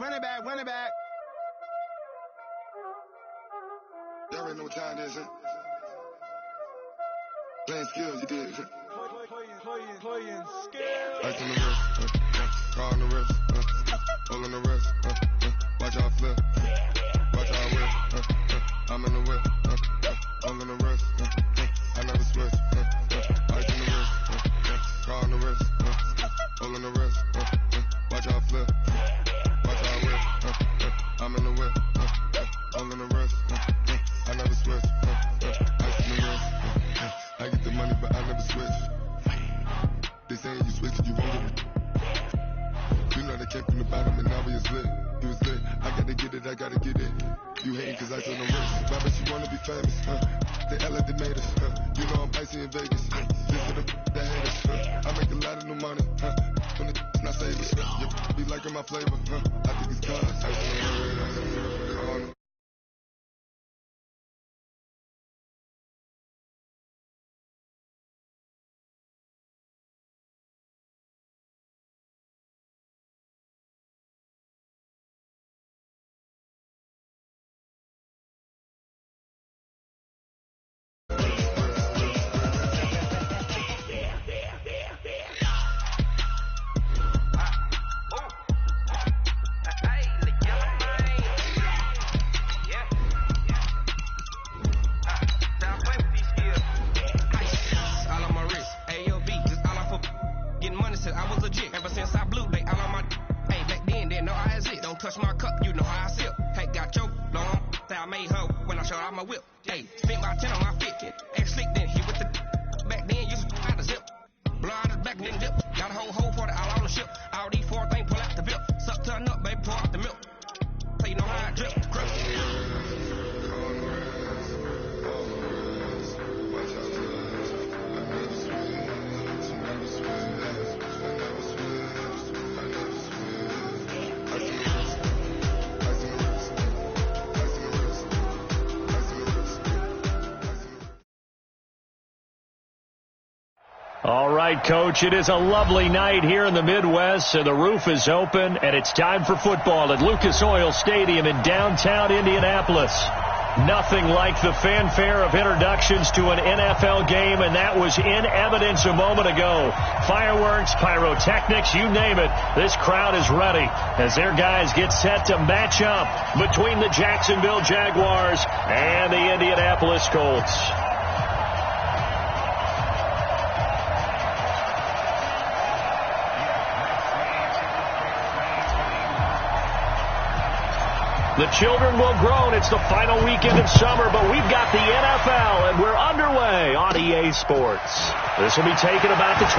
run it back. Y'all already know what time it is, huh? Playing skills, you did. Playing skills. Ice on the wrist, car on the wrist, all on the wrist, watch how I flip, watch how I whip, I'm in the whip, all on the wrist, I never switch, ice on the wrist, car on the wrist, all on the wrist, watch how I flip, watch how I whip, I'm in the whip, all on the wrist, I never switch, ice on the wrist, I get the money but I never switch. They saying you switch and you won't get it. You know they came from the bottom and now we is lit. You was lit. I gotta get it, I gotta get it. You hating cause I told no risk. Why but you wanna be famous, They act like they made us, You know I'm icy in Vegas. This for the that hate us, I make a lot of new money, When it's not savers, you be liking my flavor, I think it's cause ice on the wrist. Touch my cup, you know how I sip. Hey, got your long, say I made her when I showed out my whip. Hey, spent my 10 on my fit. Ex slick then, he with the back then, used to out the zip. Blow out his back, then dip. Got a whole for the all on the ship. All these four things, pull out the bip. Suck, turn up, baby, pour out the milk. So you know how I drip. All right, Coach, it is a lovely night here in the Midwest, and the roof is open, and it's time for football at Lucas Oil Stadium in downtown Indianapolis. Nothing like the fanfare of introductions to an NFL game, and that was in evidence a moment ago. Fireworks, pyrotechnics, you name it. This crowd is ready as their guys get set to match up between the Jacksonville Jaguars and the Indianapolis Colts. The children will groan. It's the final weekend of summer, but we've got the NFL, and we're underway on EA Sports. This will be taken about the 12.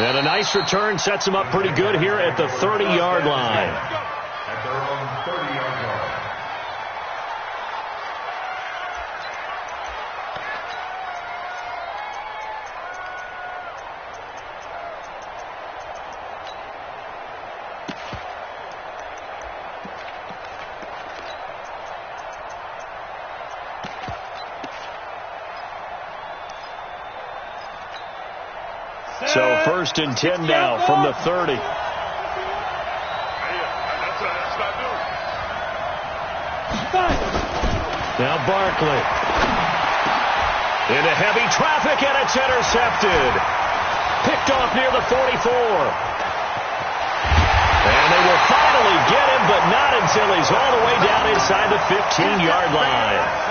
And a nice return sets them up pretty good here at the 30-yard line. At their own 30-yard line. So 1st and 10 now from the 30. Now Barkley. Into heavy traffic, and it's intercepted. Picked off near the 44. And they will finally get him, but not until he's all the way down inside the 15-yard line.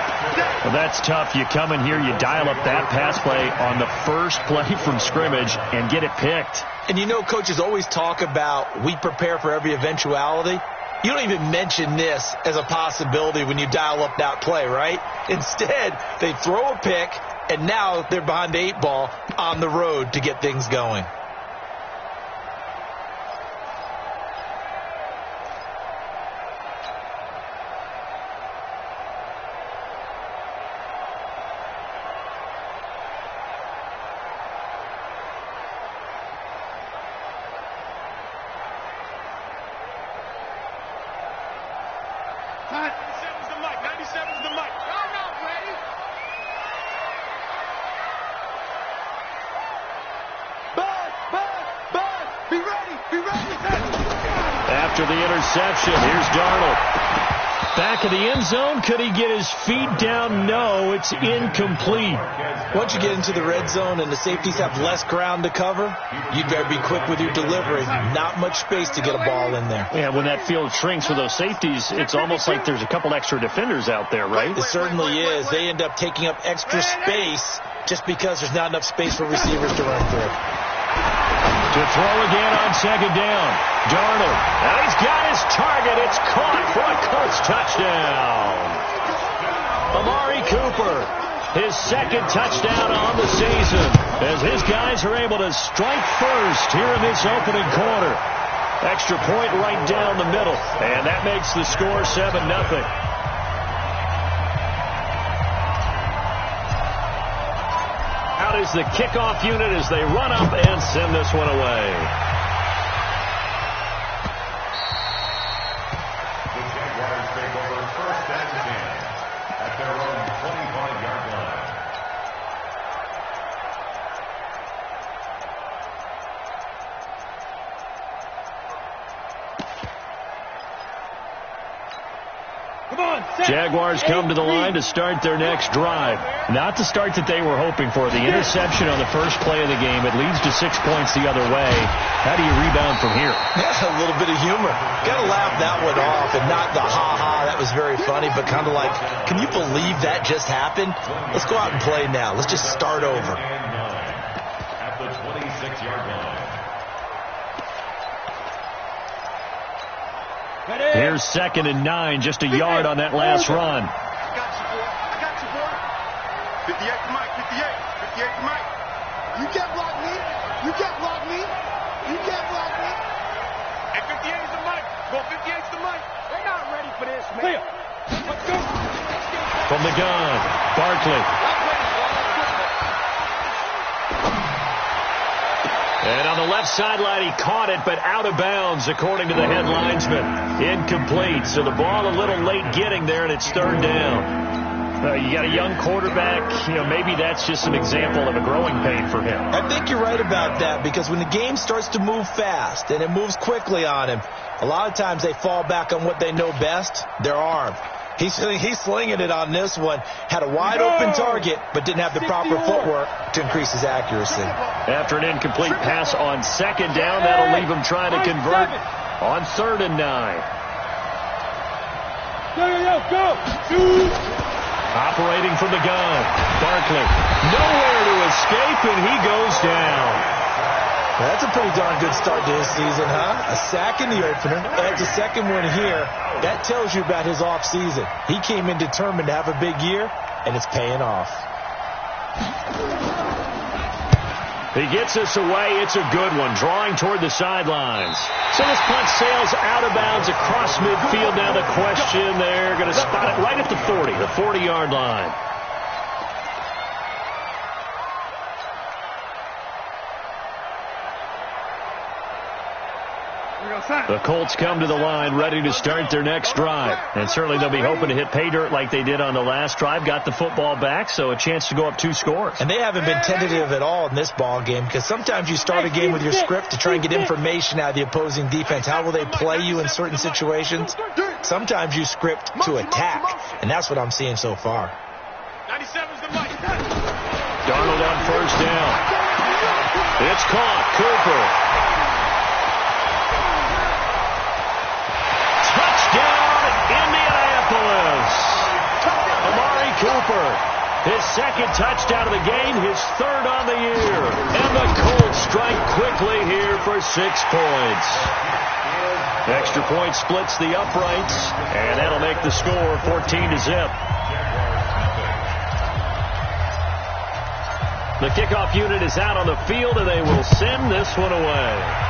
Well, that's tough. You come in here, you dial up that pass play on the first play from scrimmage and get it picked. And you know, coaches always talk about we prepare for every eventuality. You don't even mention this as a possibility when you dial up that play, right? Instead, they throw a pick, and now they're behind the 8 ball on the road to get things going. after the interception. Here's Darnold. Back in the end zone. Could he get his feet down? No, it's incomplete. Once you get into the red zone and the safeties have less ground to cover, you'd better be quick with your delivery. Not much space to get a ball in there. Yeah, when that field shrinks with those safeties, it's almost like there's a couple extra defenders out there, right? It certainly is. They end up taking up extra space just because there's not enough space for receivers to run through. To throw again on second down. Darnold. Now he's got his target. It's caught for a Colts touchdown. Amari Cooper, his second touchdown on the season, as his guys are able to strike first here in this opening quarter. Extra point right down the middle, and that makes the score 7-0. Out is the kickoff unit as they run up and send this one away. The Jaguars take over 1st and 10 at their own 25-yard line. Jaguars come to the line to start their next drive. Not the start that they were hoping for. The interception on the first play of the game. It leads to 6 points the other way. How do you rebound from here? That's a little bit of humor. Got to laugh that one off and not the ha-ha. That was very funny, but kind of like, can you believe that just happened? Let's go out and play now. Let's just start over. At the 26-yard line. Here's 2nd and 9, just a yard on that last run. I got you, boy. 58 to Mike, 58 to Mike. You can't block me. You can't block me. You can't block me. And 58 is the Mike. Go 58 is the Mike. They're not ready for this, man. Let's go. From the gun, Barkley. And on the left sideline, he caught it, but out of bounds, according to the head linesman. Incomplete, so the ball a little late getting there, and it's 3rd down. You got a young quarterback. Maybe that's just an example of a growing pain for him. I think you're right about that, because when the game starts to move fast and it moves quickly on him, a lot of times they fall back on what they know best, their arm. He's slinging it on this one. Had a wide-open target, but didn't have the proper footwork to increase his accuracy. After an incomplete pass on 2nd down, that'll leave him trying to convert on 3rd and 9. Go. Operating from the gun, Barkley. Nowhere to escape, and he goes down. That's a pretty darn good start to his season, huh? A sack in the opener, adds a second one here. That tells you about his offseason. He came in determined to have a big year, and it's paying off. He gets this away. It's a good one, drawing toward the sidelines. So this punt sails out of bounds across midfield. Now the question, they're going to spot it right at the 40, the 40-yard line. The Colts come to the line ready to start their next drive. And certainly they'll be hoping to hit pay dirt like they did on the last drive. Got the football back, so a chance to go up 2 scores. And they haven't been tentative at all in this ball game, because sometimes you start a game with your script to try and get information out of the opposing defense. How will they play you in certain situations? Sometimes you script to attack, and that's what I'm seeing so far. 97's the Mike. Darnold on 1st down. It's caught. Cooper. Indianapolis. Amari Cooper, his 2nd touchdown of the game, his 3rd on the year. And the Colts strike quickly here for 6 points. Extra point splits the uprights, and that'll make the score 14-0. The kickoff unit is out on the field, and they will send this one away.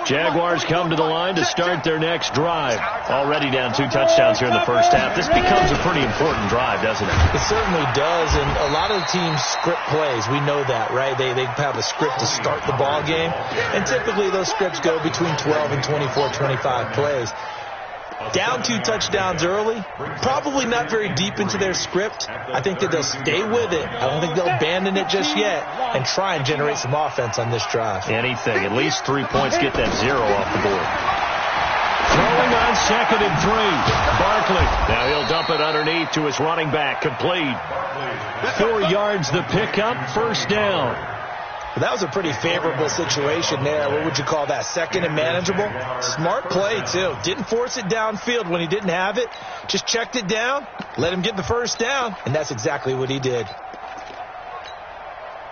Jaguars come to the line to start their next drive. Already down 2 touchdowns here in the first half. This becomes a pretty important drive, doesn't it? It certainly does, and a lot of the teams script plays. We know that, right? They have a script to start the ball game, and typically those scripts go between 12 and 24, 25 plays. Down 2 touchdowns early, probably not very deep into their script. I think that they'll stay with it. I don't think they'll abandon it just yet and try and generate some offense on this drive. Anything. At least 3 points, get that 0 off the board. Throwing on 2nd and 3. Barkley. Now he'll dump it underneath to his running back. Complete. 4 yards the pickup. First down. That was a pretty favorable situation there. What would you call that? 2nd and manageable? Smart play, too. Didn't force it downfield when he didn't have it. Just checked it down, let him get the first down, and that's exactly what he did.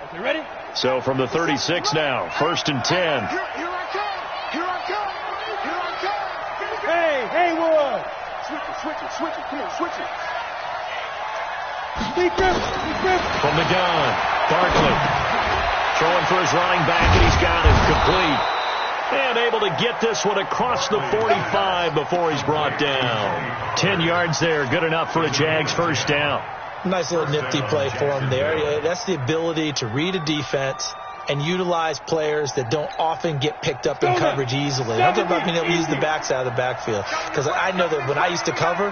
Okay, ready? So from the 36 now, 1st and 10. Here I come. Here I come. Here I come. Hey, Haywood. Switch it. Come on, switch it. Deep grip. From the gun, Barkley. Throwing for his running back, and he's got it. Complete. And able to get this one across the 45 before he's brought down. 10 yards there. Good enough for a Jags first down. Nice little nifty play for him there. Yeah, that's the ability to read a defense and utilize players that don't often get picked up in coverage easily. I'm talking about being able to use the backs out of the backfield. Because I know that when I used to cover,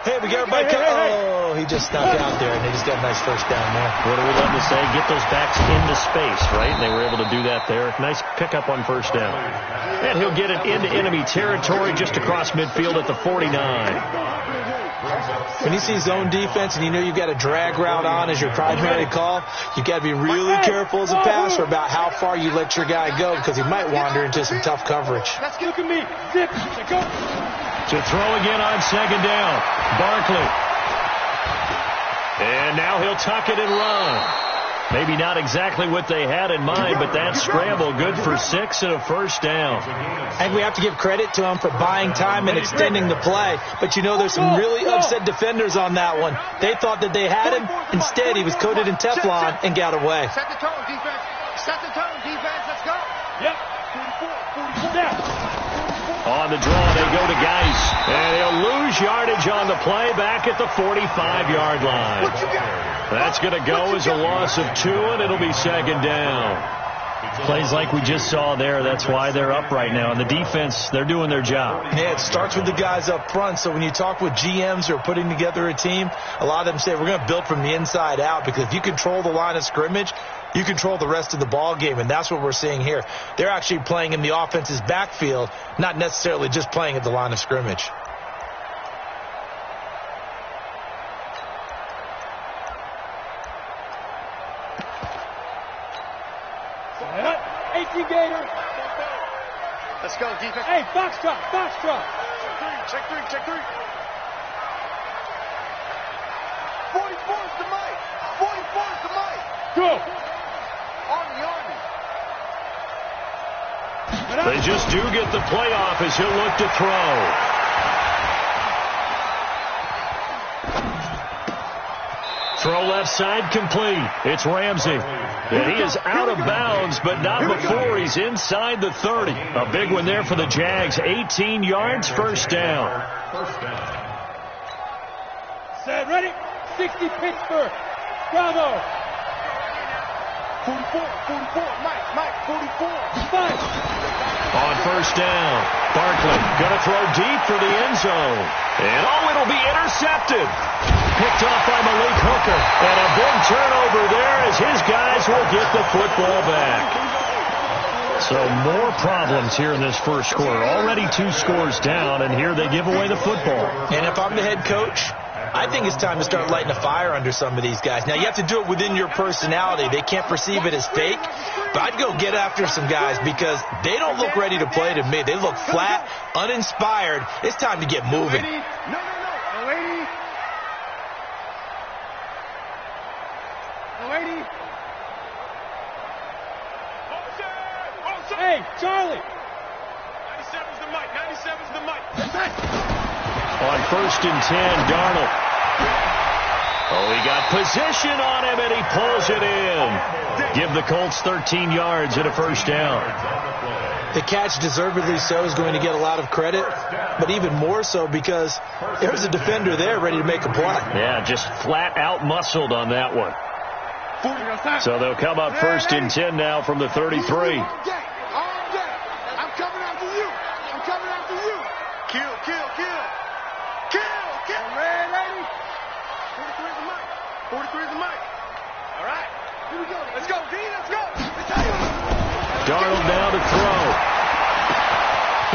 hey, we got everybody covered. Oh, he just snuck out there, and they just got a nice first down there. What do we love to say? Get those backs into space, right? And they were able to do that there. Nice pickup on first down. And he'll get it into enemy territory just across midfield at the 49. When you see zone defense and you know you've got a drag route on as your primary call, you've got to be really careful as a passer about how far you let your guy go because he might wander into some tough coverage. Look at me. Zip. Go. To throw again on 2nd down. Barkley. And now he'll tuck it and run. Maybe not exactly what they had in mind, but that scramble good for 6 and a first down. And we have to give credit to him for buying time and extending the play. But, you know, there's some really upset defenders on that one. They thought that they had him. Instead, he was coated in Teflon and got away. Set the tone, defense. Set the tone, defense. Let's go. Yep. 44. Now. On the draw, they go to Geis. And he'll lose yardage on the play back at the 45-yard line. That's going to go as a loss of 2, and it'll be 2nd down. Plays like we just saw there. That's why they're up right now. And the defense, they're doing their job. Yeah, it starts with the guys up front. So when you talk with GMs who are putting together a team, a lot of them say we're going to build from the inside out because if you control the line of scrimmage, you control the rest of the ball game, and that's what we're seeing here. They're actually playing in the offense's backfield, not necessarily just playing at the line of scrimmage. Let's go, defense. Hey, box drop. Check three. 44 is the mic. Go. Army. They just do get the playoff as he'll look to throw. Throw left side complete. It's Ramsey. And he is out of bounds, but not before he's inside the 30. A big one there for the Jags. 18 yards, first down. Set, ready? 60 Pittsburgh. Bravo. 44. Mike, 44. 5. On first down, Barkley going to throw deep for the end zone. And it'll be intercepted. Picked off by Malik Hooker. And a big turnover there as his guys will get the football back. So more problems here in this first quarter. Already 2 scores down, and here they give away the football. And if I'm the head coach, I think it's time to start lighting a fire under some of these guys. Now, you have to do it within your personality. They can't perceive it as fake. But I'd go get after some guys because they don't look ready to play to me. They look flat, uninspired. It's time to get moving. No. Lady. Hey, Charlie. 97's the mic. On 1st and 10, Darnold. Oh, he got position on him, and he pulls it in. Give the Colts 13 yards and a first down. The catch, deservedly so, is going to get a lot of credit, but even more so because there's a defender there ready to make a play. Yeah, just flat out muscled on that one. So they'll come up first and 10 now from the 33. I'm coming after you. I'm coming after you. Kill. Red lady. 43 is the mic. 43 is the mic. All right. Here we go. Let's go, D. Let's go. Darnold now to throw.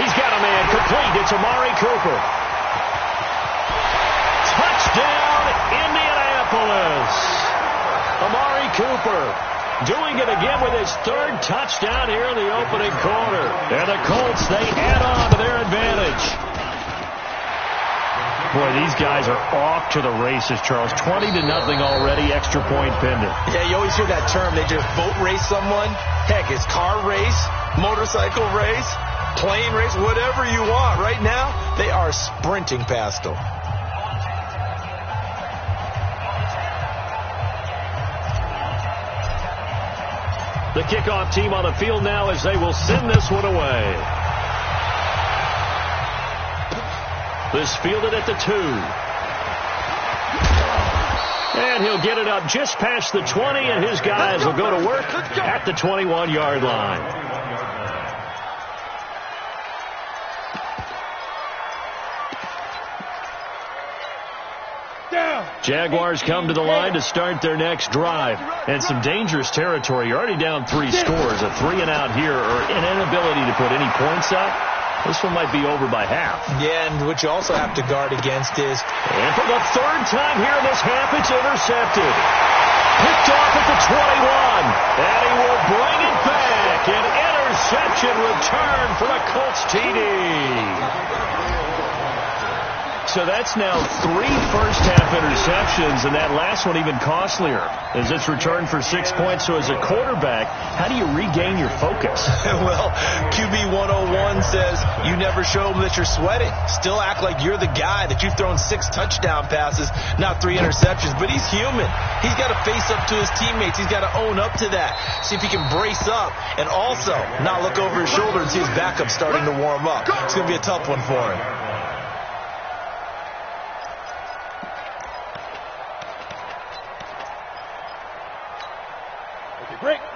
He's got a man complete. It's Amari Cooper. Touchdown, Indianapolis. Amari Cooper doing it again with his third touchdown here in the opening quarter. And the Colts, they add on to their advantage. Boy, these guys are off to the races, Charles. 20-0 already, extra point pending. Yeah, you always hear that term. They just boat race someone. Heck, it's car race, motorcycle race, plane race, whatever you want. Right now, they are sprinting past them. The kickoff team on the field now as they will send this one away. This fielded at the 2. And he'll get it up just past the 20, and his guys will go to work at the 21-yard line. Jaguars come to the line to start their next drive. And some dangerous territory. You're already down 3 scores. A 3-and-out here or an inability to put any points up. This one might be over by half. Yeah, and what you also have to guard against is... And for the third time here in this half, it's intercepted. Picked off at the 21. And he will bring it back. An interception return for the Colts TD. So that's now 3 first-half interceptions, and that last one even costlier as it's returned for 6 points. So as a quarterback, how do you regain your focus? Well, QB 101 says you never show them that you're sweating. Still act like you're the guy, that you've thrown 6 touchdown passes, not 3 interceptions. But he's human. He's got to face up to his teammates. He's got to own up to that. See if he can brace up and also not look over his shoulder and see his backup starting to warm up. It's going to be a tough one for him.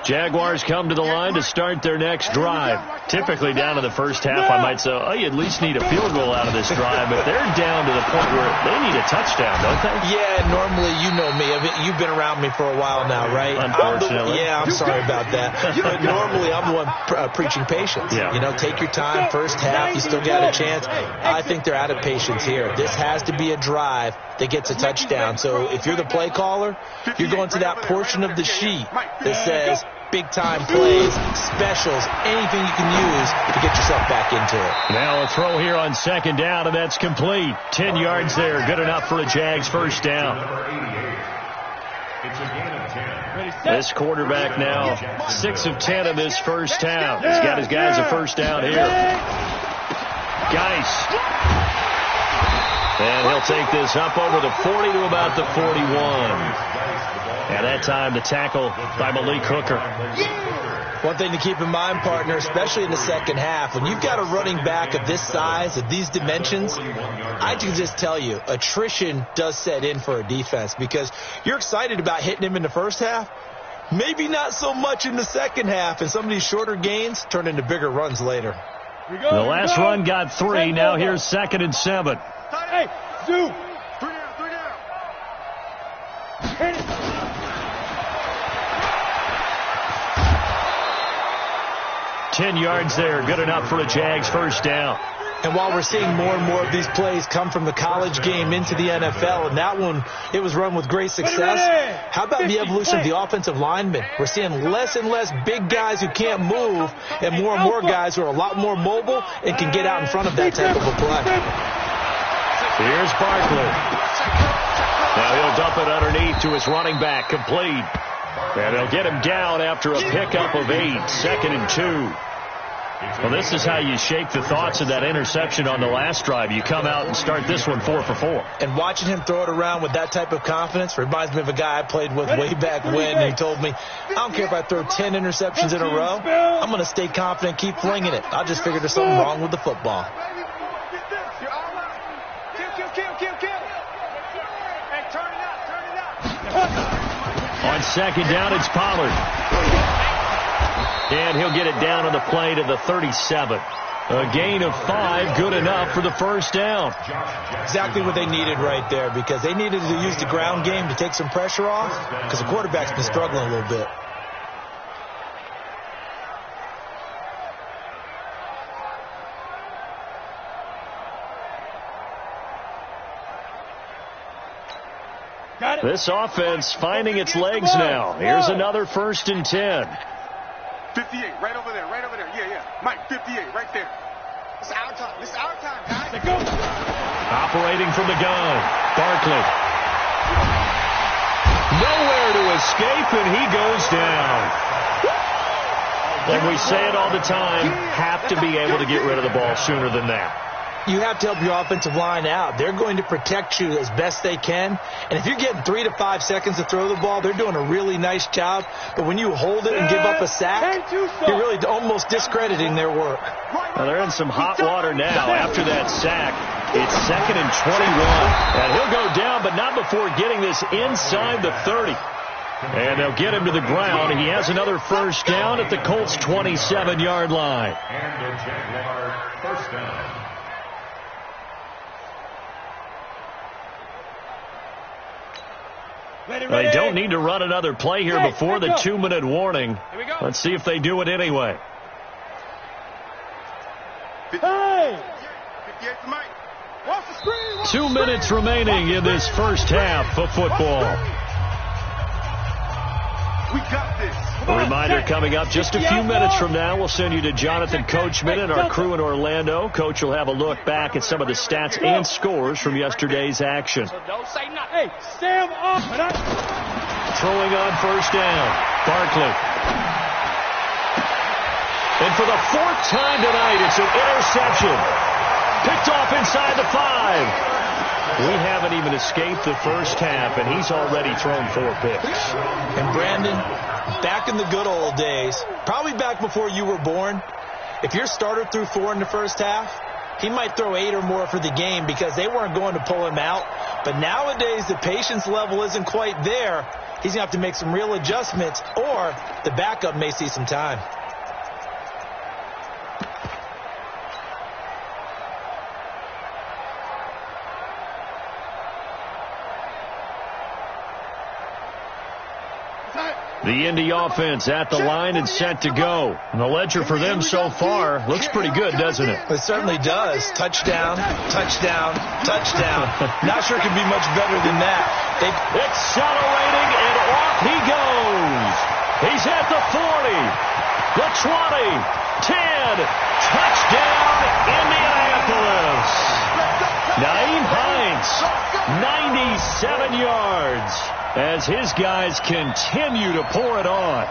Jaguars come to the line to start their next drive. Typically down to the first half, I might say, oh, you at least need a field goal out of this drive, but they're down to the point where they need a touchdown, don't they? Yeah, normally, you know me. You've been around me for a while now, right? Unfortunately. I'm sorry about that. But normally, I'm the one preaching patience. Yeah. You know, take your time. First half, you still got a chance. I think they're out of patience here. This has to be a drive that gets a touchdown. So if you're the play caller, you're going to that portion of the sheet that says big-time plays, specials, anything you can use to get yourself back into it. Now a throw here on second down, and that's complete. 10 yards there, good enough for a Jags first down. This quarterback now 6 of 10 in this first half. He's got his guys a first down here. Geis. And he'll take this up over the 40 to about the 41. And that time the tackle by Malik Hooker. One thing to keep in mind, partner, especially in the second half, when you've got a running back of this size, of these dimensions, I can just tell you, attrition does set in for a defense because you're excited about hitting him in the first half. Maybe not so much in the second half, and some of these shorter gains turn into bigger runs later. The last run got 3. Now here's 2nd and 7. Hey, Zoo. 3 down. Hit it. 10 yards there, good enough for a Jags first down. And while we're seeing more and more of these plays come from the college game into the NFL, and that one, it was run with great success, how about the evolution of the offensive linemen? We're seeing less and less big guys who can't move and more guys who are a lot more mobile and can get out in front of that type of a play. Here's Barkley. Now he'll dump it underneath to his running back, complete. And they'll get him down after a pickup of 8, 2nd and 2. Well, this is how you shake the thoughts of that interception on the last drive. You come out and start this one 4 for 4. And watching him throw it around with that type of confidence reminds me of a guy I played with way back when. And he told me, I don't care if I throw 10 interceptions in a row. I'm going to stay confident, keep flinging it. I just figured there's something wrong with the football. On second down, it's Pollard. And he'll get it down on the play to the 37. A gain of 5, good enough for the first down. Exactly what they needed right there, because they needed to use the ground game to take some pressure off, because the quarterback's been struggling a little bit. This offense finding its legs now. Here's another 1st and 10. 58, right over there, right over there. Yeah. Mike, 58, right there. It's our time. It's our time, guys. Let's go. Operating from the gun, Barkley. Nowhere to escape, and he goes down. And we say it all the time, have to be able to get rid of the ball sooner than that. You have to help your offensive line out. They're going to protect you as best they can. And if you're getting 3 to 5 seconds to throw the ball, they're doing a really nice job. But when you hold it and give up a sack, you're really almost discrediting their work. Well, they're in some hot water now after that sack. It's 2nd and 21. And he'll go down, but not before getting this inside the 30. And they'll get him to the ground. He has another first down at the Colts' 27-yard line. And the Jaguars first down. They don't need to run another play here before the 2-minute warning. Let's see if they do it anyway. 2 minutes remaining in this first half of football. We got this. A reminder coming up just a few minutes from now. We'll send you to Jonathan Coachman and our crew in Orlando. Coach will have a look back at some of the stats and scores from yesterday's action. Don't say nothing. Hey, stand up. Throwing on first down, Barkley. And for the 4th time tonight, it's an interception. Picked off inside the 5. We haven't even escaped the first half, and he's already thrown 4 picks. And Brandon, back in the good old days, probably back before you were born, if your starter threw 4 in the first half, he might throw 8 or more for the game because they weren't going to pull him out. But nowadays, the patience level isn't quite there. He's going to have to make some real adjustments, or the backup may see some time. The Indy offense at the line and set to go. And the ledger for them so far looks pretty good, doesn't it? It certainly does. Touchdown, touchdown, touchdown. Not sure it could be much better than that. Accelerating, and off he goes. He's at the 40, the 20, 10. Touchdown, Indianapolis. Naeem Hines, 97 yards. As his guys continue to pour it on.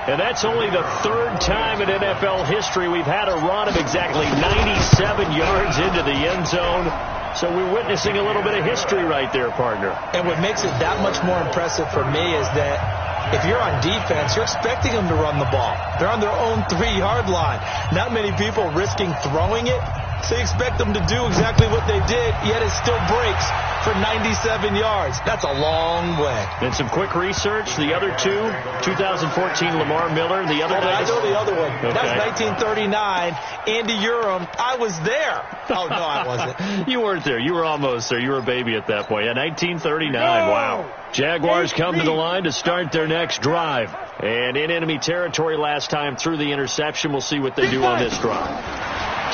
And that's only the 3rd time in NFL history we've had a run of exactly 97 yards into the end zone. So we're witnessing a little bit of history right there, partner. And what makes it that much more impressive for me is that if you're on defense, you're expecting them to run the ball. They're on their own 3-yard line. Not many people risking throwing it. So you expect them to do exactly what they did, yet it still breaks for 97 yards. That's a long way. And some quick research. The other two, 2014 Lamar Miller. The other I know the other one. Okay. That's 1939. Andy Urim. I was there. Oh, no, I wasn't. You weren't there. You were almost there. You were a baby at that point. Yeah, 1939. Wow. Jaguars come to the line to start their next drive. And in enemy territory last time through the interception. We'll see what they do on this drive.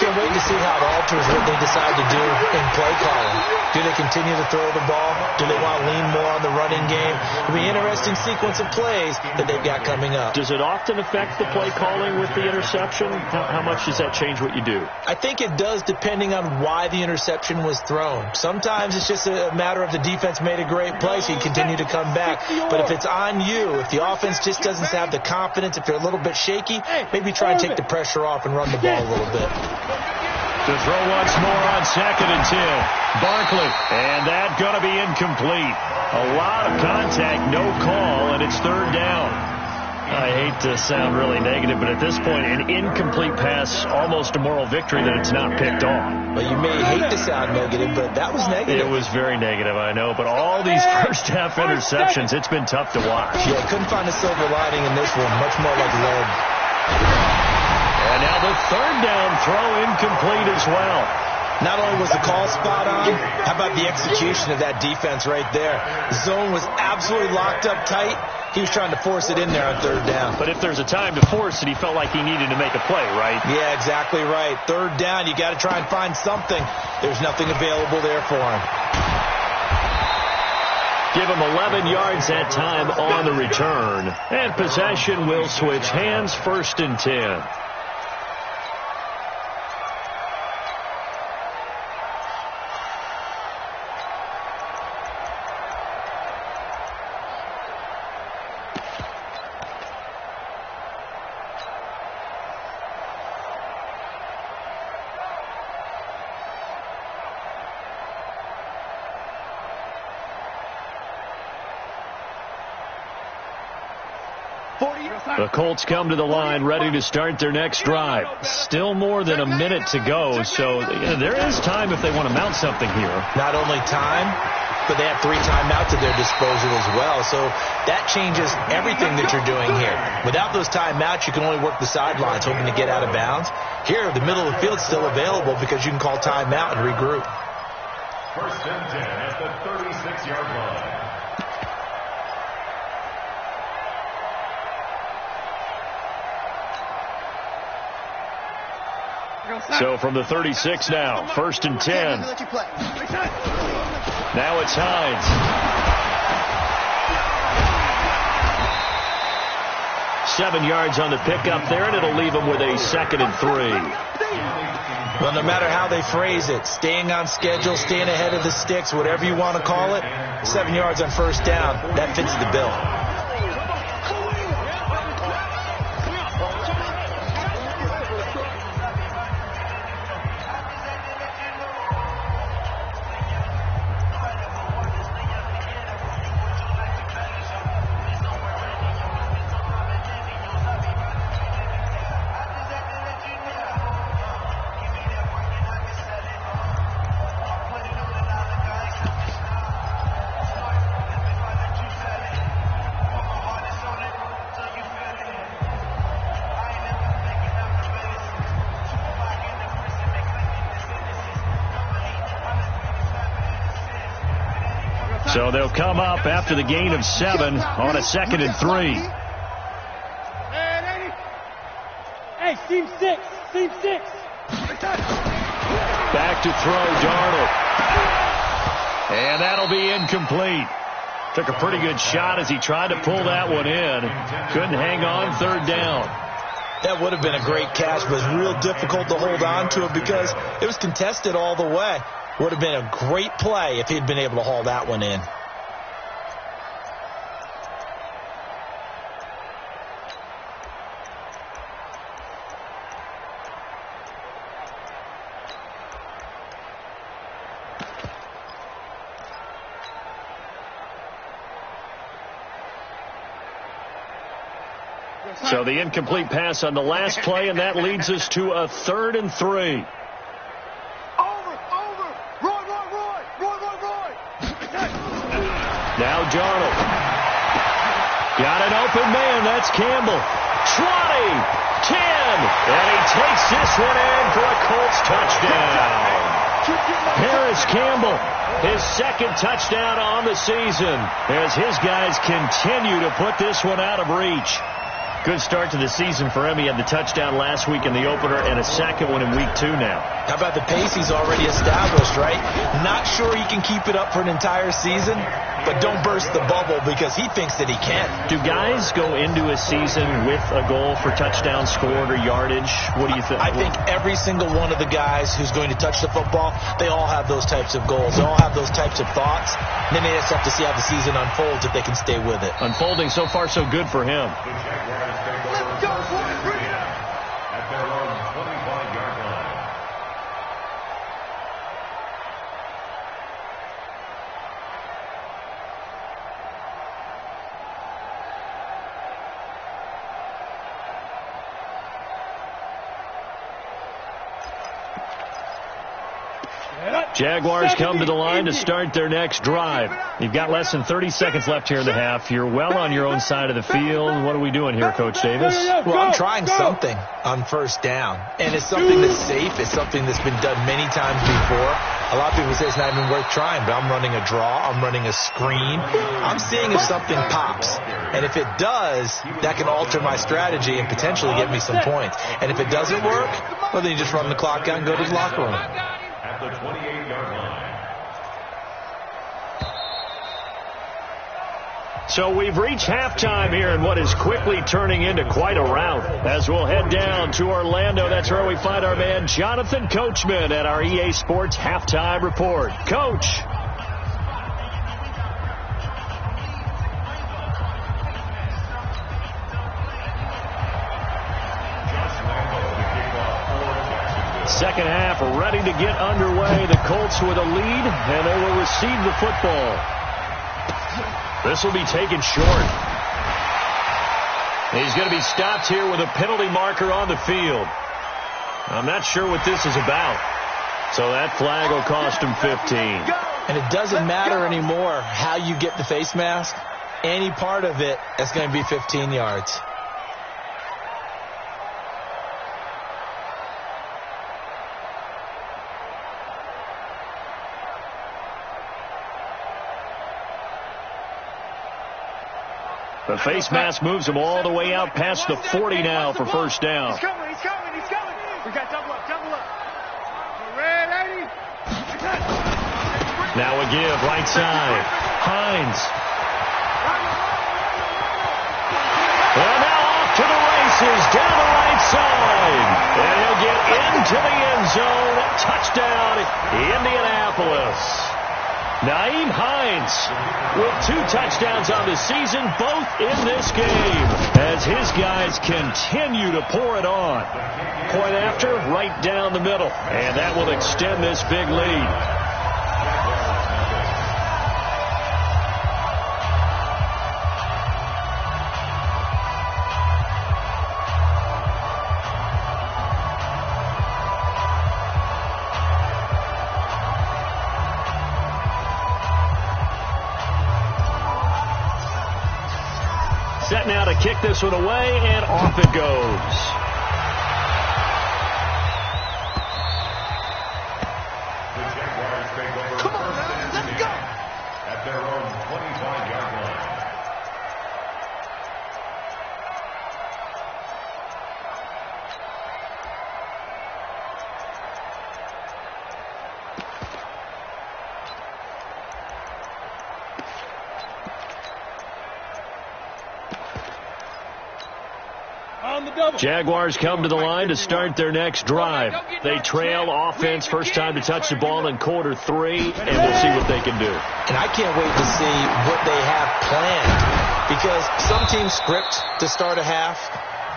Can't wait to see how it alters what they decide to do in play calling. Do they continue to throw the ball? Do they want to lean more on the running game? It'll be an interesting sequence of plays that they've got coming up. Does it often affect the play calling with the interception? How much does that change what you do? I think it does, depending on why the interception was thrown. Sometimes it's just a matter of the defense made a great play, so you continue to come back. But if it's on you, if the offense just doesn't have the confidence, if they're a little bit shaky, maybe try and take the pressure off and run the ball a little bit. To throw once more on 2nd and 10. Barkley. And that going to be incomplete. A lot of contact, no call, and it's 3rd down. I hate to sound really negative, but at this point, an incomplete pass, almost a moral victory that it's not picked off. Well, you may hate to sound negative, but that was negative. It was very negative, I know, but all these first-half interceptions, it's been tough to watch. Yeah, I couldn't find a silver lining in this one, much more like lead. And now the 3rd down throw incomplete as well. Not only was the call spot on, how about the execution of that defense right there? The zone was absolutely locked up tight. He was trying to force it in there on 3rd down. But if there's a time to force it, he felt like he needed to make a play, right? Yeah, exactly right. 3rd down, you got to try and find something. There's nothing available there for him. Give him 11 yards that time on the return. And possession will switch hands, 1st and 10. The Colts come to the line ready to start their next drive. Still more than a minute to go, so there is time if they want to mount something here. Not only time, but they have 3 timeouts at their disposal as well, so that changes everything that you're doing here. Without those timeouts, you can only work the sidelines, hoping to get out of bounds. Here, the middle of the field is still available because you can call timeout and regroup. 1st and 10 at the 36-yard line. So from the 36 now, 1st and 10. Now it's Hines. Seven yards on the pickup there, and it'll leave him with a 2nd and 3. Well, no matter how they phrase it, staying on schedule, staying ahead of the sticks, whatever you want to call it, 7 yards on 1st down, that fits the bill. So they'll come up after the gain of 7 on a 2nd and 3. Hey, team 6. Team 6. Back to throw, Darnold. And that'll be incomplete. Took a pretty good shot as he tried to pull that one in. Couldn't hang on, 3rd down. That would have been a great catch, but it was real difficult to hold on to it because it was contested all the way. Would have been a great play if he'd been able to haul that one in. So the incomplete pass on the last play, and that leads us to a 3rd and 3. Now Darnold. Got an open man. That's Campbell. 20, 10, and he takes this one in for a Colts touchdown. Harris Campbell, his 2nd touchdown on the season as his guys continue to put this one out of reach. Good start to the season for him. He had the touchdown last week in the opener and a second one in week 2 now. How about the pace he's already established, right? Not sure he can keep it up for an entire season, but don't burst the bubble because he thinks that he can. Do guys go into a season with a goal for touchdown scored or yardage? What do you think? I think every single one of the guys who's going to touch the football, they all have those types of goals. They all have those types of thoughts. And then they just have to see how the season unfolds if they can stay with it. Unfolding so far so good for him. Let's go, at their own 25-yard line. Jaguars come to the line to start their next drive. You've got less than 30 seconds left here in the half. You're well on your own side of the field. What are we doing here, Coach Davis? Well, I'm trying something on first down. And it's something that's safe. It's something that's been done many times before. A lot of people say it's not even worth trying, but I'm running a draw. I'm running a screen. I'm seeing if something pops. And if it does, that can alter my strategy and potentially get me some points. And if it doesn't work, well, then you just run the clock out and go to the locker room. At the 28-yard line. So we've reached halftime here in what is quickly turning into quite a rout. As we'll head down to Orlando, that's where we find our man Jonathan Coachman at our EA Sports Halftime Report. Coach. Second half ready to get underway. The Colts with a lead, and they will receive the football. This will be taken short. He's going to be stopped here with a penalty marker on the field. I'm not sure what this is about. So that flag will cost him 15. And it doesn't matter anymore how you get the face mask. Any part of it, that's going to be 15 yards. The face mask moves him all the way out past the 40 now for first down. He's coming. We got double up. We're ready. Now a give, right side. Hines. Well, now off to the races, down the right side. And he'll get into the end zone. Touchdown, Indianapolis. Nyheim Hines with 2 touchdowns on the season, both in this game, as his guys continue to pour it on. Point after, right down the middle, and that will extend this big lead. Set now to kick this one away, and off it goes. The Jaguars take over first and 10 at their own 25-yard line. Jaguars come to the line to start their next drive. They trail offense, first time to touch the ball in quarter 3, and we'll see what they can do. And I can't wait to see what they have planned, because some teams script to start a half.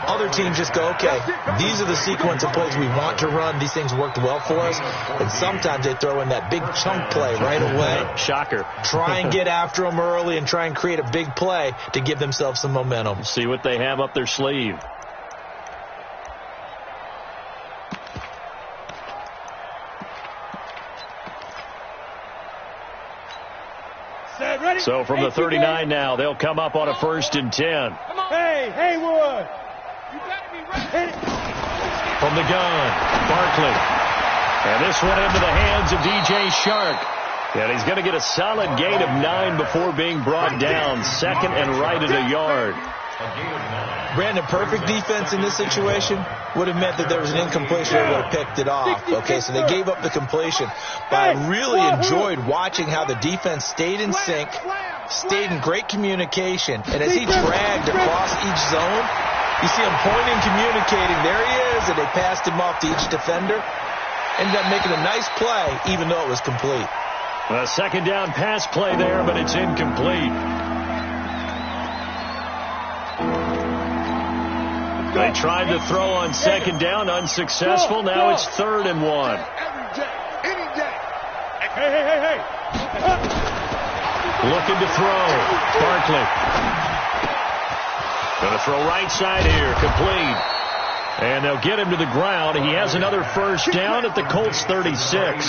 Other teams just go, okay, these are the sequence of plays we want to run. These things worked well for us. And sometimes they throw in that big chunk play right away. Shocker. Try and get after them early and try and create a big play to give themselves some momentum. See what they have up their sleeve. So from the 39 now, they'll come up on a 1st and 10. Hey, Haywood. You gotta be ready. From the gun, Barkley. And this one into the hands of DJ Shark. And he's going to get a solid gain of 9 before being brought down. 2nd and right at a yard. Brandon, perfect defense in this situation would have meant that there was an incompletion and would have picked it off. Okay, so they gave up the completion. But I really enjoyed watching how the defense stayed in sync, stayed in great communication, and as he dragged across each zone, you see him pointing, communicating. There he is, and they passed him off to each defender. Ended up making a nice play, even though it was complete. A second down pass play there, but it's incomplete. They tried to throw on second down, unsuccessful. Now it's 3rd and 1. Every day, any day. Hey. Looking to throw. Barkley. Going to throw right side here. Complete. And they'll get him to the ground. He has another first down at the Colts 36.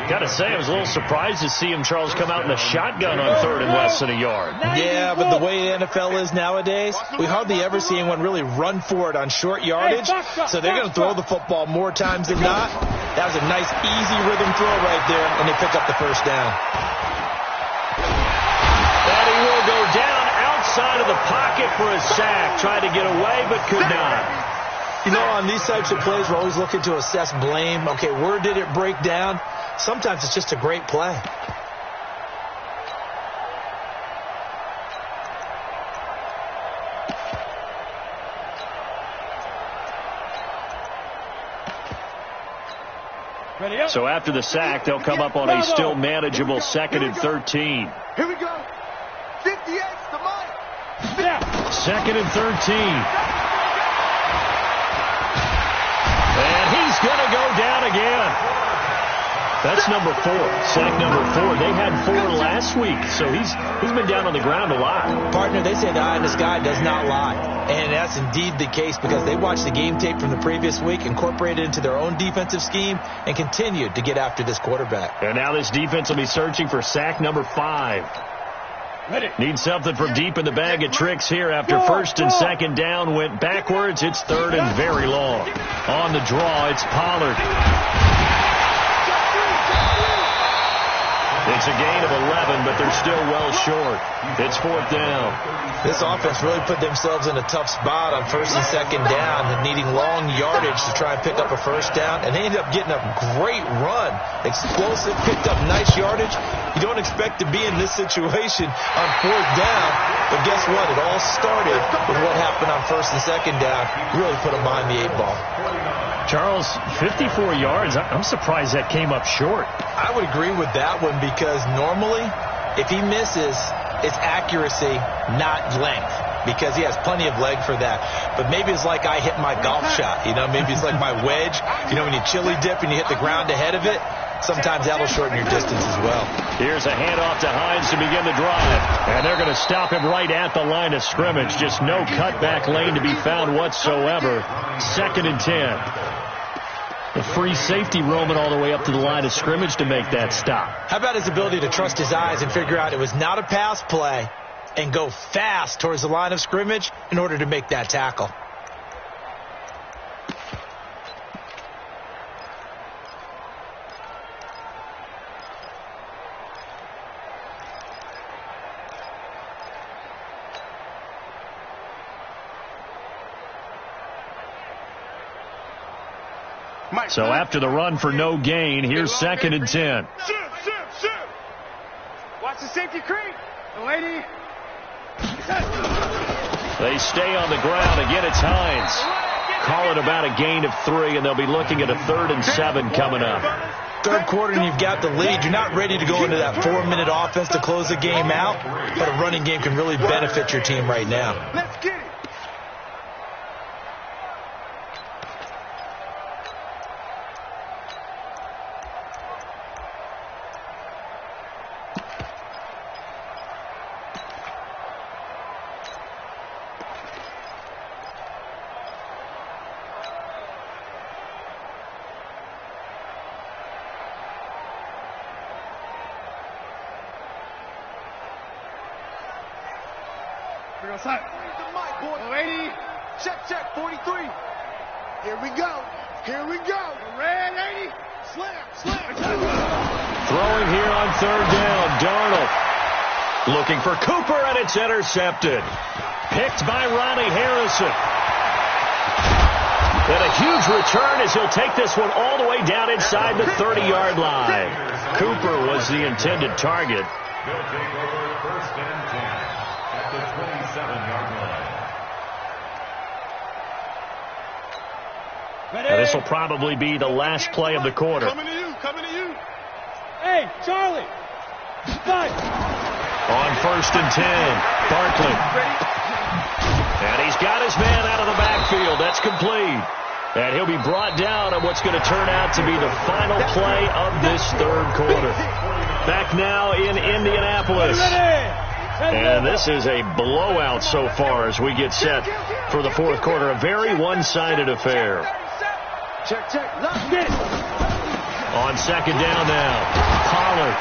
Got to say, I was a little surprised to see him, Charles, come out in the shotgun on 3rd and less than a yard. Yeah, but the way the NFL is nowadays, we hardly ever see anyone really run for it on short yardage. So they're going to throw the football more times than not. That was a nice, easy rhythm throw right there, and they pick up the first down. And he will go down outside of the pocket for a sack. Tried to get away, but could not. You know, on these types of plays, we're always looking to assess blame. Okay, where did it break down? Sometimes it's just a great play. So after the sack, they'll come up on a still manageable 2nd and 13. Here we go. 58's the mark. 2nd and 13. And he's going to go down again. That's number 4. Sack number 4. They had 4 last week, so he's been down on the ground a lot. Partner, they say the eye in the sky does not lie. And that's indeed the case because they watched the game tape from the previous week, incorporated it into their own defensive scheme, and continued to get after this quarterback. And now this defense will be searching for sack number 5. Need something from deep in the bag of tricks here after 1st and 2nd down went backwards. It's 3rd and very long. On the draw, it's Pollard. It's a gain of 11, but they're still well short. It's 4th down. This offense really put themselves in a tough spot on 1st and 2nd down, needing long yardage to try and pick up a first down, and they ended up getting a great run. Explosive, picked up nice yardage. You don't expect to be in this situation on 4th down, but guess what? It all started with what happened on 1st and 2nd down. Really put them behind the 8 ball. Charles, 54 yards. I'm surprised that came up short. I would agree with that one because normally, if he misses, it's accuracy, not length, because he has plenty of leg for that. But maybe it's like I hit my golf shot. You know, maybe it's like my wedge. You know, when you chili dip and you hit the ground ahead of it, sometimes that'll shorten your distance as well. Here's a handoff to Hines to begin the drive. And they're going to stop him right at the line of scrimmage. Just no cutback lane to be found whatsoever. 2nd and 10. The free safety roaming all the way up to the line of scrimmage to make that stop. How about his ability to trust his eyes and figure out it was not a pass play and go fast towards the line of scrimmage in order to make that tackle? So after the run for no gain, here's 2nd and 10. Watch the safety creep. The lady. They stay on the ground. Again, it's Hines. Call it about a gain of 3, and they'll be looking at a 3rd and 7 coming up. Third quarter and you've got the lead. You're not ready to go into that 4-minute offense to close the game out, but a running game can really benefit your team right now. Let's get it. Lady. Check, 43. Here we go. Red 80. Slam. Throwing here on 3rd down, Darnold. Looking for Cooper, and it's intercepted. Picked by Ronnie Harrison. And a huge return as he'll take this one all the way down inside the 30-yard line. Cooper was the intended target. They'll take over first and 10 at the 27-yard line. Now, this will probably be the last play of the quarter. Coming to you, coming to you. Hey, Charlie. Fight. On first and 10, Barkley. And he's got his man out of the backfield. That's complete. And he'll be brought down on what's going to turn out to be the final play of this third quarter. Back now in Indianapolis. And this is a blowout so far as we get set for the fourth quarter. A very one-sided affair. Check. Lock it. On second down now, Pollard.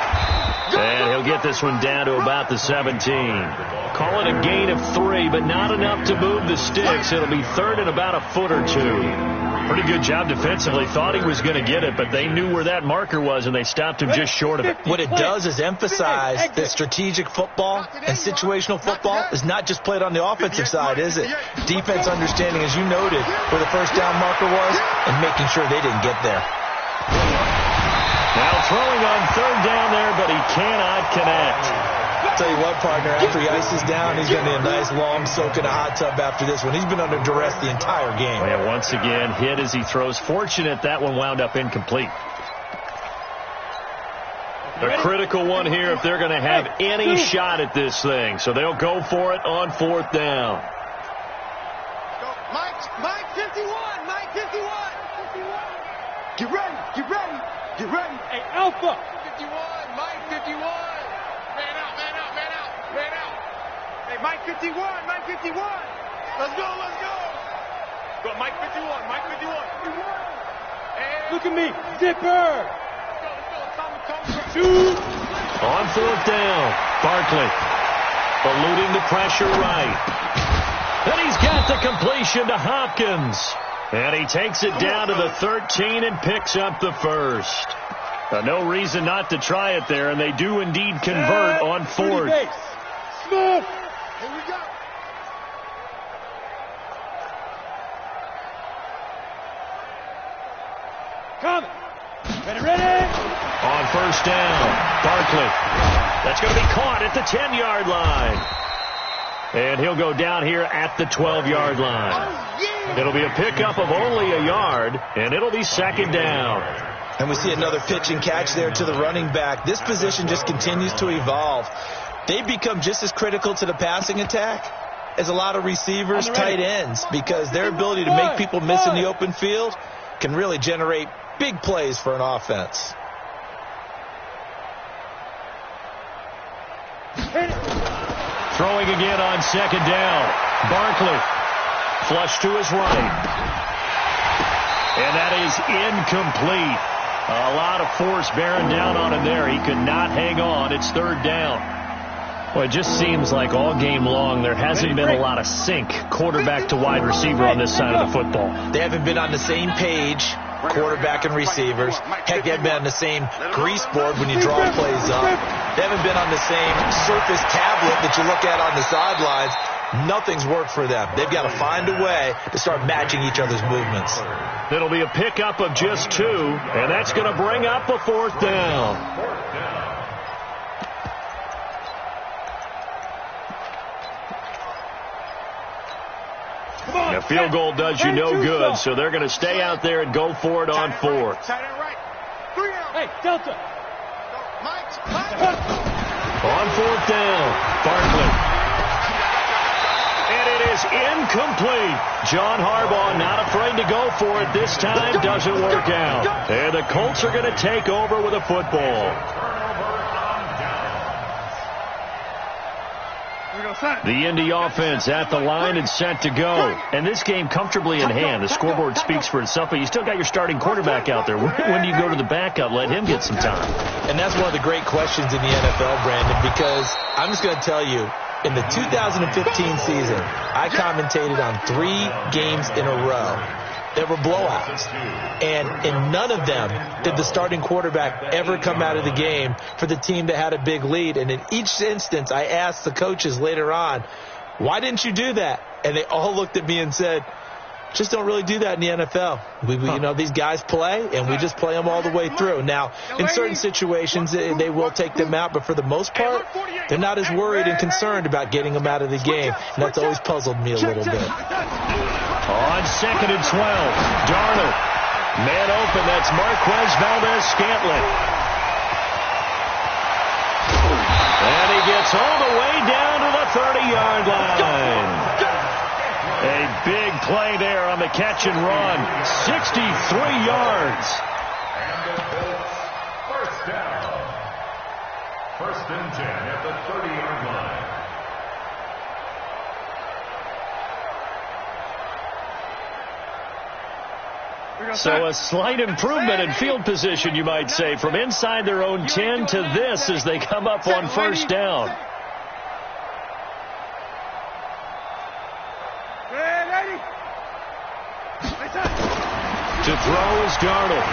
And he'll get this one down to about the 17. Call it a gain of 3, but not enough to move the sticks. It'll be third and about a foot or two. Pretty good job defensively. Thought he was going to get it, but they knew where that marker was, and they stopped him just short of it. What it does is emphasize that strategic football and situational football is not just played on the offensive side, is it? Defense understanding, as you noted, where the first down marker was and making sure they didn't get there. Now throwing on third down there, but he cannot connect. I'll tell you what, partner, after he ices down, he's going to need a nice long soak in a hot tub after this one. He's been under duress the entire game. And once again, hit as he throws. Fortunate that one wound up incomplete. A critical one here if they're going to have any shot at this thing. So they'll go for it on fourth down. Mike 51, Mike 51. Get ready. Hey, Alpha. 51, Mike 51. Man out. Hey, Mike 51. Let's go. Go, Mike 51. Hey. Look at me. Zipper. Let's go. Shoot. On fourth down, Barkley eluding the pressure right. And he's got the completion to Hopkins. And he takes it down to the 13 and picks up the first. No reason not to try it there, and they do indeed convert on fourth. Smooth. Here we go. Coming. Ready. On first down, Barkley. That's going to be caught at the 10-yard line. And he'll go down here at the 12-yard line. Oh, yeah. It'll be a pickup of only a yard, and it'll be second down. And we see another pitch and catch there to the running back. This position just continues to evolve. They've become just as critical to the passing attack as a lot of receivers, tight ends, because their ability to make people miss in the open field can really generate big plays for an offense. Throwing again on second down. Barkley. Flush to his right. And that is incomplete. A lot of force bearing down on him there. He could not hang on. It's third down. Well, it just seems like all game long there hasn't been a lot of sync quarterback to wide receiver on this side of the football. They haven't been on the same page, quarterback and receivers. Heck, they haven't been on the same grease board when you draw plays up. They haven't been on the same surface tablet that you look at on the sidelines. Nothing's worked for them. They've got to find a way to start matching each other's movements. It'll be a pickup of just 2, and that's going to bring up a fourth down. A field goal does you no good, so they're going to stay out there and go for it on fourth. Hey, Delta. On fourth down, Barkley. And it is incomplete. John Harbaugh not afraid to go for it this time. Doesn't work out. And the Colts are going to take over with a football. The Indy offense at the line and set to go. And this game comfortably in hand. The scoreboard speaks for itself, but you still got your starting quarterback out there. When do you go to the backup? Let him get some time. And that's one of the great questions in the NFL, Brandon, because I'm just going to tell you, in the 2015 season, I commentated on 3 games in a row. there were blowouts. And in none of them did the starting quarterback ever come out of the game for the team that had a big lead. And in each instance, I asked the coaches later on, why didn't you do that? And they all looked at me and said, just don't really do that in the NFL. You know, these guys play, and we just play them all the way through. Now, in certain situations, they will take them out, but for the most part, they're not as worried and concerned about getting them out of the game, and that's always puzzled me a little bit. On 2nd and 12, Darnold. Man open, that's Marquez Valdez-Scantling. And he gets all the way down to the 30-yard line. A big play there on the catch and run. 63 yards. And the Colts, first down. 1st and 10 at the 30-yard line. So a slight improvement in field position, you might say, from inside their own 10 to this as they come up on 1st down. To throw is Darnold.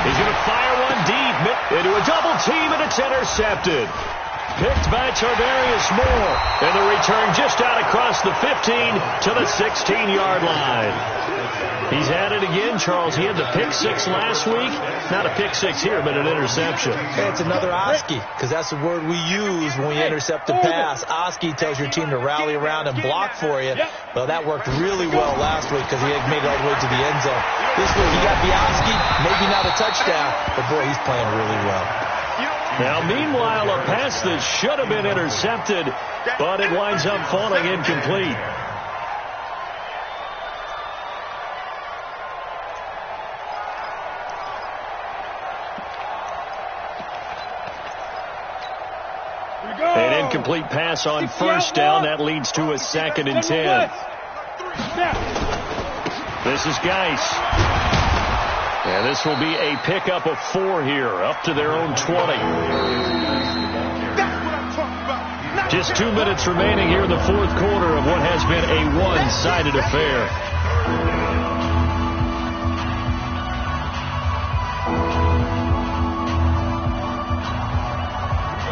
He's going to fire one deep into a double team, and it's intercepted. Picked by Tarvarius Moore. And the return just out across the 15 to the 16-yard line. He's at it again, Charles. He had the pick 6 last week. Not a pick 6 here, but an interception. Hey, it's another Oski, because that's the word we use when we intercept a pass. Oski tells your team to rally around and block for you. Well, that worked really well last week because he had made it all the way to the end zone. This week he got the Oski, maybe not a touchdown, but boy, he's playing really well. Now, meanwhile, a pass that should have been intercepted, but it winds up falling incomplete. An incomplete pass on 1st down. That leads to a 2nd and 10. This is Geis. And this will be a pickup of 4 here, up to their own 20. Just 2 minutes remaining here in the 4th quarter of what has been a one-sided affair.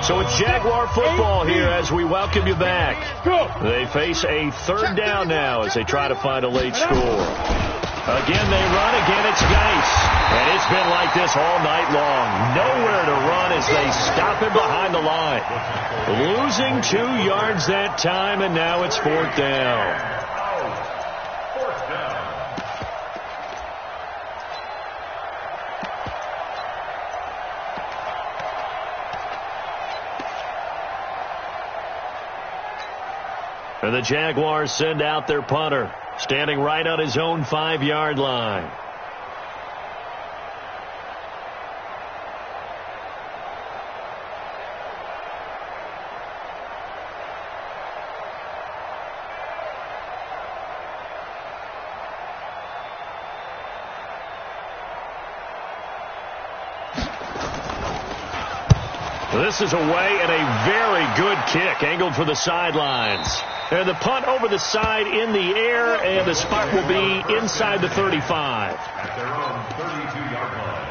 So it's Jaguar football here as we welcome you back. They face a 3rd down now as they try to find a late score. Again, they run. Again, it's Geis. And it's been like this all night long. Nowhere to run as they stop him behind the line. Losing 2 yards that time, and now it's 4th down. And the Jaguars send out their punter, standing right on his own 5-yard line. This is away, and a very good kick angled for the sidelines. And the punt over the side in the air, and the spot will be inside the 35. At their own 32-yard line.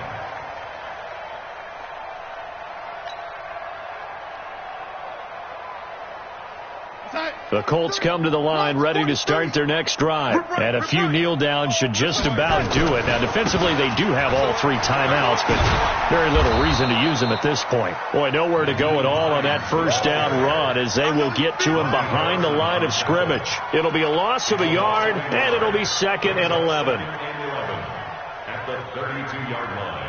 The Colts come to the line ready to start their next drive. And a few kneel downs should just about do it. Now, defensively, they do have all 3 timeouts, but very little reason to use them at this point. Boy, nowhere to go at all on that 1st down run as they will get to him behind the line of scrimmage. It'll be a loss of a yard, and it'll be 2nd and 11. At the 32-yard line.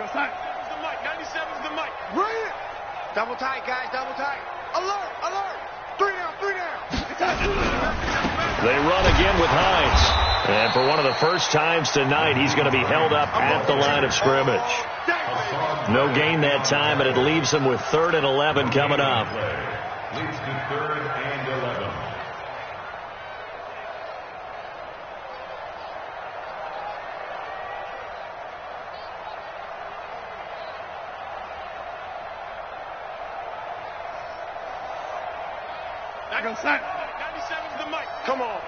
The mic. 97's the mic. Bring it. Double tight, guys. Double tight. Alert. Alert. 3 down. 3 down. They run again with Hines. And for one of the first times tonight, he's going to be held up at the line of scrimmage. No gain that time, and it leaves them with 3rd and 11 coming up. Leads to 3rd and 11. Sack him, sack. 97's the mic. Come on.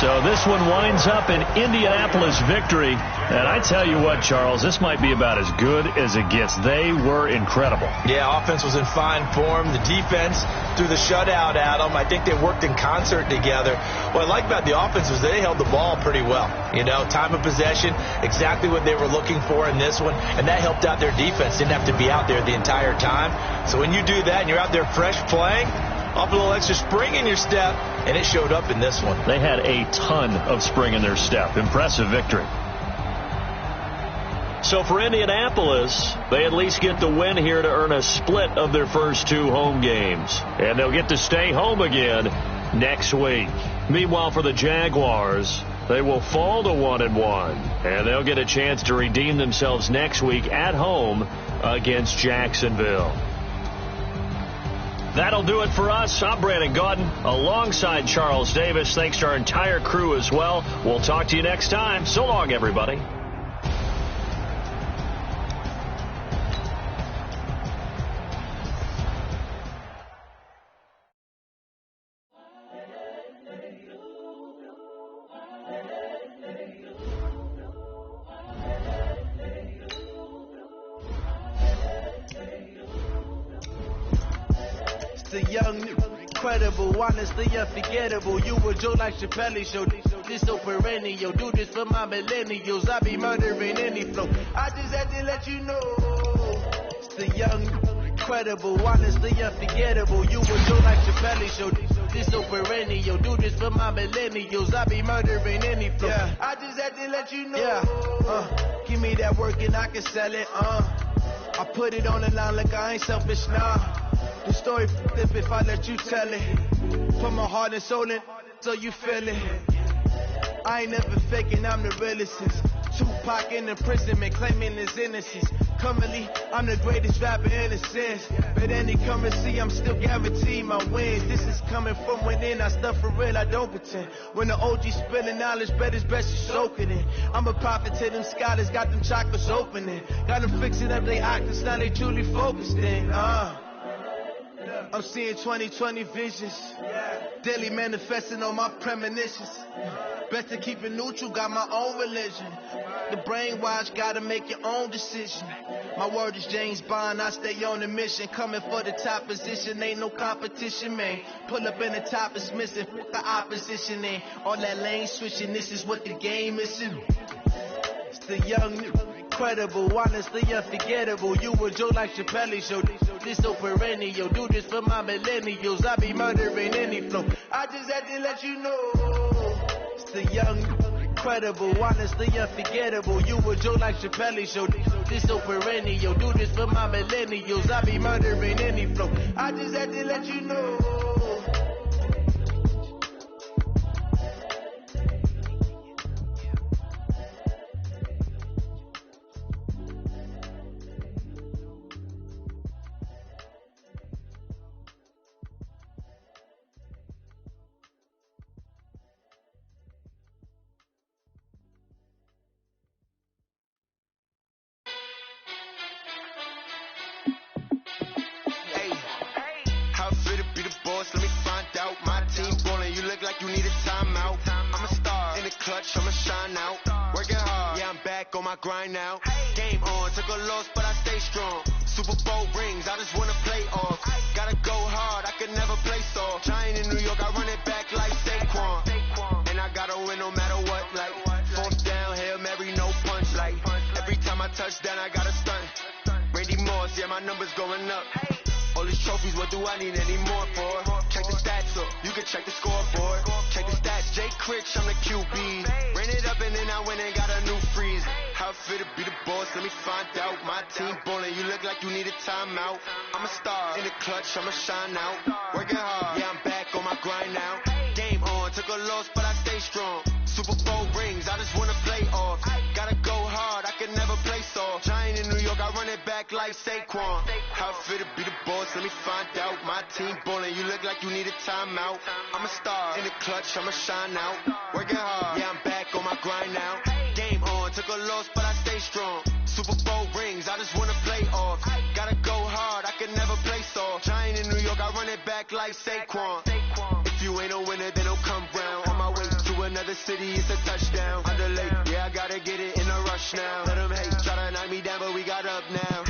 So this one winds up an Indianapolis victory. And I tell you what, Charles, this might be about as good as it gets. They were incredible. Yeah, offense was in fine form. The defense threw the shutout at them. I think they worked in concert together. What I like about the offense was they held the ball pretty well. You know, time of possession, exactly what they were looking for in this one. And that helped out their defense. Didn't have to be out there the entire time. So when you do that and you're out there fresh playing, off a little extra spring in your step, and it showed up in this one. They had a ton of spring in their step. Impressive victory. So for Indianapolis, they at least get the win here to earn a split of their first two home games. And they'll get to stay home again next week. Meanwhile, for the Jaguars, they will fall to 1-1. And they'll get a chance to redeem themselves next week at home against Jacksonville. That'll do it for us. I'm Brandon Gaudin alongside Charles Davis. Thanks to our entire crew as well. We'll talk to you next time. So long, everybody. The young, incredible, honestly unforgettable. You were Joe like Chappelle show. This so perennial. Do this for my millennials. I be murdering any flow. I just had to let you know. It's the young, incredible, honestly unforgettable. You were Joe like Chappelle show. This so perennial. Do this for my millennials. I be murdering any flow. Yeah. I just had to let you know. Yeah. Give me that work and I can sell it. I put it on the line like I ain't selfish now. The story if I let you tell it. Put my heart and soul in so you feel it. I ain't never faking, I'm the realest. Tupac in imprisonment, claiming his innocence. Currently, I'm the greatest rapper in a sense. But any currency, I'm still guaranteed my wins. This is coming from within, I stuff for real, I don't pretend. When the OG spilling knowledge, bet it's best you soak it in. I'm a prophet to them scholars, got them chakras opening. Got them fixing up they octaves, now they truly focused in. I'm seeing 2020 visions. Daily manifesting on my premonitions. Best to keep it neutral, got my own religion. The brainwash, gotta make your own decision. My word is James Bond, I stay on a mission. Coming for the top position, ain't no competition, man. Pull up in the top, it's missing, fuck the opposition, ain't all that lane switching, this is what the game is. It's the young, incredible, honestly unforgettable. You were Joe like Chappelle show. This so perennial. Do this for my millennials. I be murdering any flow. I just had to let you know. It's the young, incredible, honestly unforgettable. You were Joe like Chappelle show. This so perennial. Do this for my millennials. I be murdering any flow. I just had to let you know. I'ma shine out, working hard, yeah I'm back on my grind now. Game on, took a loss but I stay strong. Super Bowl rings, I just wanna play off. Gotta go hard, I could never play soft. Giant in New York, I run it back like Saquon. And I gotta win no matter what, like fourth down, Hail Mary, no punch, like every time I touch down I gotta stunt. Randy Moss, yeah my numbers going up. All these trophies, what do I need any more for? Check the stats up, you can check the scoreboard. Check the stats, Jay Critch, I'm the QB. Ran it up and then I went and got a new freeze. How it feel to be the boss, let me find out. My team ballin', you look like you need a timeout. I'm a star, in the clutch, I'ma shine out. Working hard, yeah I'm back on my grind now. Game on, took a loss but I stay strong. Super Bowl rings, I just wanna play off. Gotta go hard, I can never play soft. Giant in New York, I run it back like Saquon. How it feel to be the boss, let me find out. My team ballin', you look like you need a timeout. I'm a star, in the clutch, I'ma shine out. Working hard, yeah I'm back on my grind now. Game on, took a loss back like Saquon. If you ain't a winner, then don't come round. On my way to another city, it's a touchdown. Underlay, yeah, I gotta get it in a rush now. Let them hate, try to knock me down, but we got up now.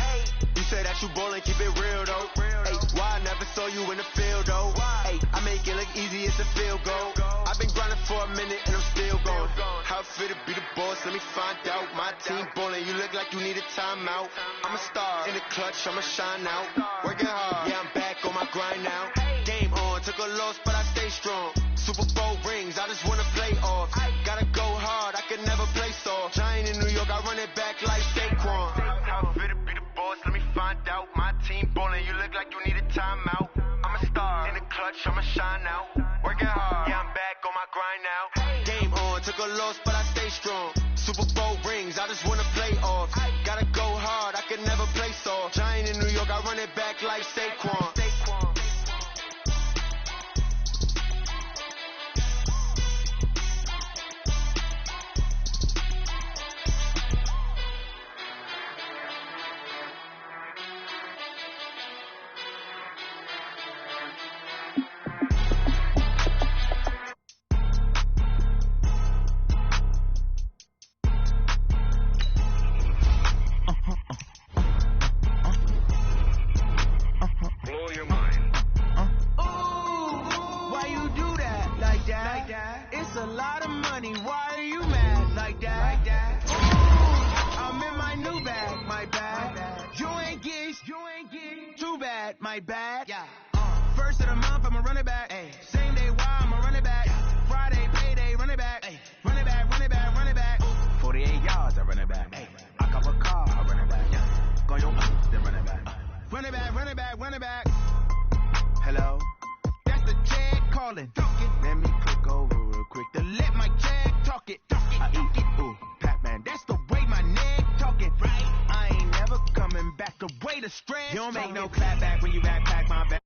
You say that you ballin', keep it real though. Hey, why I never saw you in the field though? Hey, I make it look easy, it's a field goal. I've been grinding for a minute and I'm still going. How it feel to be the boss? Let me find out. My team ballin', you look like you need a timeout. I'm a star in the clutch, I'ma shine out. Working hard, yeah, I'm back on my grind now. Game on, took a loss, but I stay strong. Super Bowl rings, I just wanna play off. Gotta go hard, I can never play soft. Giant in New York, I run it back like Saquon. How it feel to be the boss? Let me find out. My team ballin', you look like you need a timeout. I'm a star in the clutch, I'ma shine out. Working hard, yeah, I'm back on my grind now. Game on, took a loss, but I stay strong. Super Bowl rings, I just wanna play off. Gotta go hard, I can never play soft. Giant in New York, I run it back like Saquon. It's a lot of money, why are you mad like that? Ooh, I'm in my new bag, my bad. You ain't get too bad, my bad. Yeah. First of the month, I'ma run it back. Ay. Same day, why I'ma run it back. Yeah. Friday, payday, run it back. Ay. Run it back, run it back, run it back. Ooh. 48 yards, I run it back. Ay. I cop a car, I run it back. Yeah. Go your then run it back. Run it back, run it back, run it back. Hello? That's the Jag calling. Let me click over real quick to let my Jag talk it. I eat it, ooh, Pac-Man. That's the way my neck talking. Right? I ain't never coming back. The way the stress. You don't make no clap back when you backpack my back.